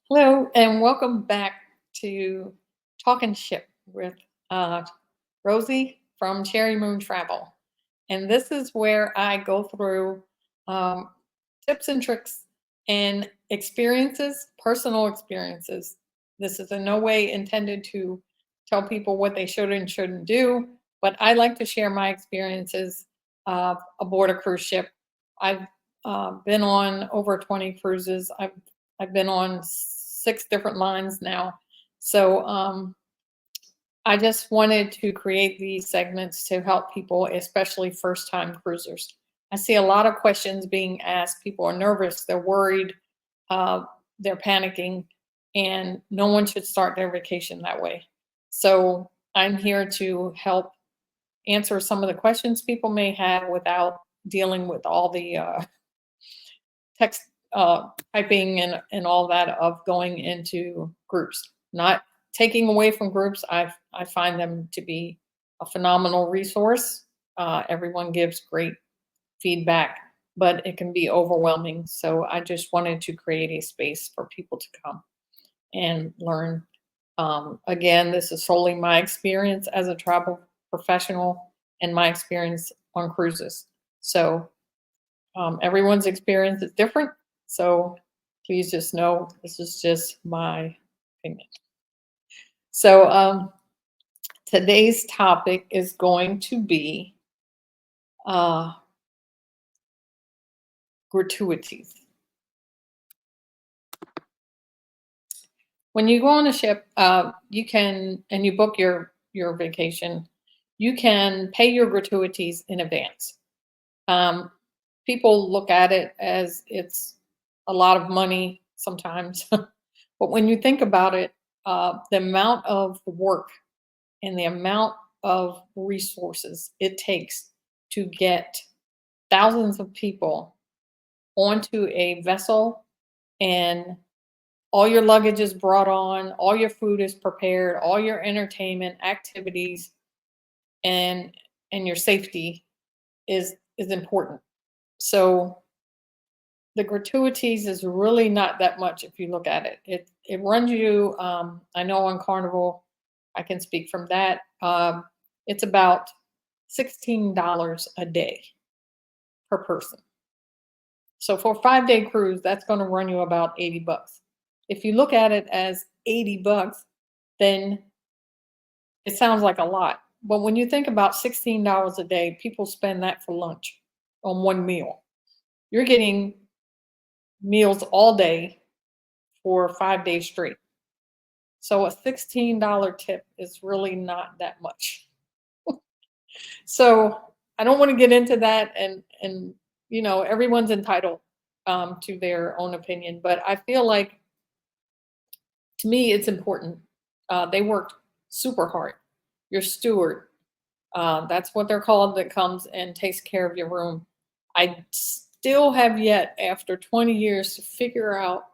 Hello, and welcome back to Talking Ship with uh, Rosie from Cherry Moon Travel. And this is where I go through um, tips and tricks and experiences, personal experiences. This is in no way intended to tell people what they should and shouldn't do, but I like to share my experiences aboard a cruise ship. I've been on over 20 cruises. I've been on six different lines now. So I just wanted to create these segments to help people, especially first time cruisers. I see a lot of questions being asked. People are nervous, they're worried, uh, they're panicking, and no one should start their vacation that way. So I'm here to help answer some of the questions people may have without dealing with all the text typing and all that of going into groups. Not taking away from groups. I find them to be a phenomenal resource. Everyone gives great feedback, but it can be overwhelming. So I just wanted to create a space for people to come and learn. Again, this is solely my experience as a travel professional and my experience on cruises. So everyone's experience is different. So please just know this is just my opinion. So today's topic is going to be uh, gratuities. When you go on a ship, you can, and you book your vacation, you can pay your gratuities in advance. Um, People look at it as it's a lot of money sometimes, but when you think about it, the amount of work and the amount of resources it takes to get thousands of people onto a vessel, and all your luggage is brought on, all your food is prepared, all your entertainment activities, and your safety is important. So the gratuities is really not that much if you look at it. It runs you. I know on Carnival, I can speak from that. It's about $16 a day per person. So for a 5 day cruise, that's going to run you about $80. If you look at it as $80, then it sounds like a lot. But when you think about $16 a day, people spend that for lunch on one meal. You're getting meals all day for 5 days straight. So a $16 tip is really not that much. So I don't want to get into that, and everyone's entitled to their own opinion, but I feel like to me it's important. They worked super hard. Your steward, that's what they're called, that comes and takes care of your room. I still have yet, after 20 years, to figure out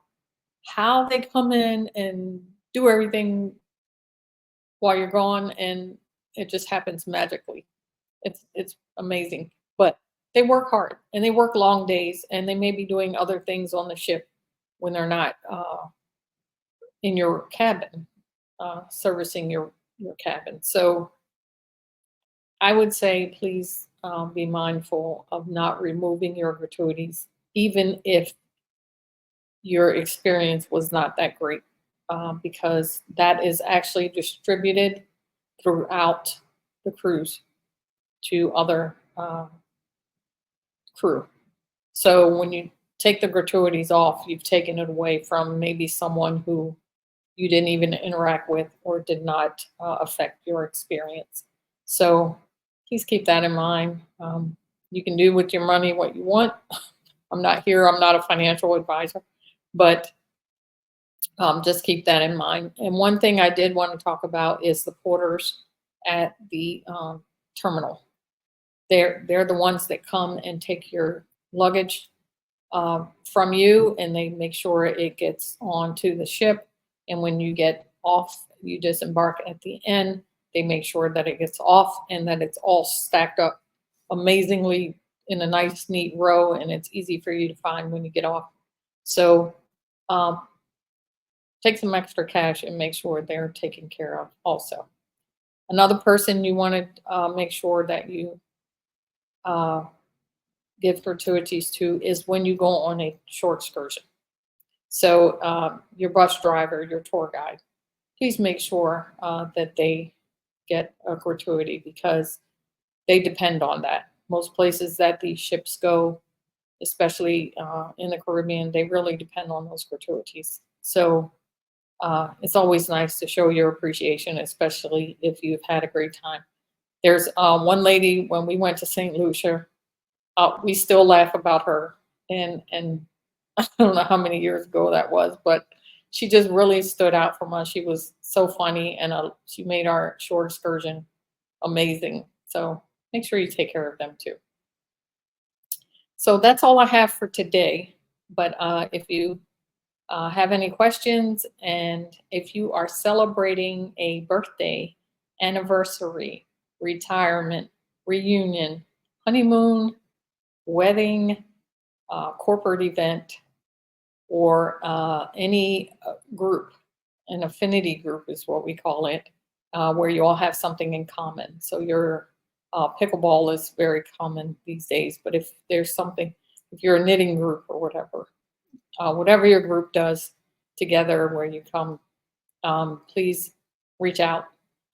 how they come in and do everything while you're gone, and it just happens magically. It's amazing. But they work hard and they work long days, and they may be doing other things on the ship when they're not in your cabin, servicing your cabin. So I would say please be mindful of not removing your gratuities, even if your experience was not that great, because that is actually distributed throughout the cruise to other crew. So when you take the gratuities off, you've taken it away from maybe someone who you didn't even interact with or did not affect your experience. So please keep that in mind. You can do with your money what you want. I'm not a financial advisor, but just keep that in mind. And one thing I did want to talk about is the porters at the terminal. They're the ones that come and take your luggage from you, and they make sure it gets onto the ship. And when you get off, you disembark at the end. They make sure that it gets off and that it's all stacked up amazingly in a nice, neat row, and it's easy for you to find when you get off. So, um, take some extra cash and make sure they're taken care of also. Another person you want to make sure that you uh, give gratuities to is when you go on a short excursion. So your bus driver, your tour guide, please make sure that they get a gratuity because they depend on that. Most places that these ships go, especially in the Caribbean, they really depend on those gratuities. So it's always nice to show your appreciation, especially if you've had a great time. There's one lady when we went to St. Lucia. We still laugh about her, and I don't know how many years ago that was, but she just really stood out from us. She was so funny, and she made our short excursion amazing. So make sure you take care of them too. So that's all I have for today. But if you have any questions, and if you are celebrating a birthday, anniversary, retirement, reunion, honeymoon, wedding, corporate event, or any group, an affinity group is what we call it, where you all have something in common. So your pickleball is very common these days, but if there's something, if you're a knitting group or whatever, whatever your group does together where you come, please reach out.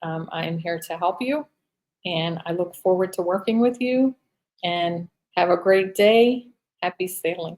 I am here to help you, and I look forward to working with you. And have a great day. Happy sailing.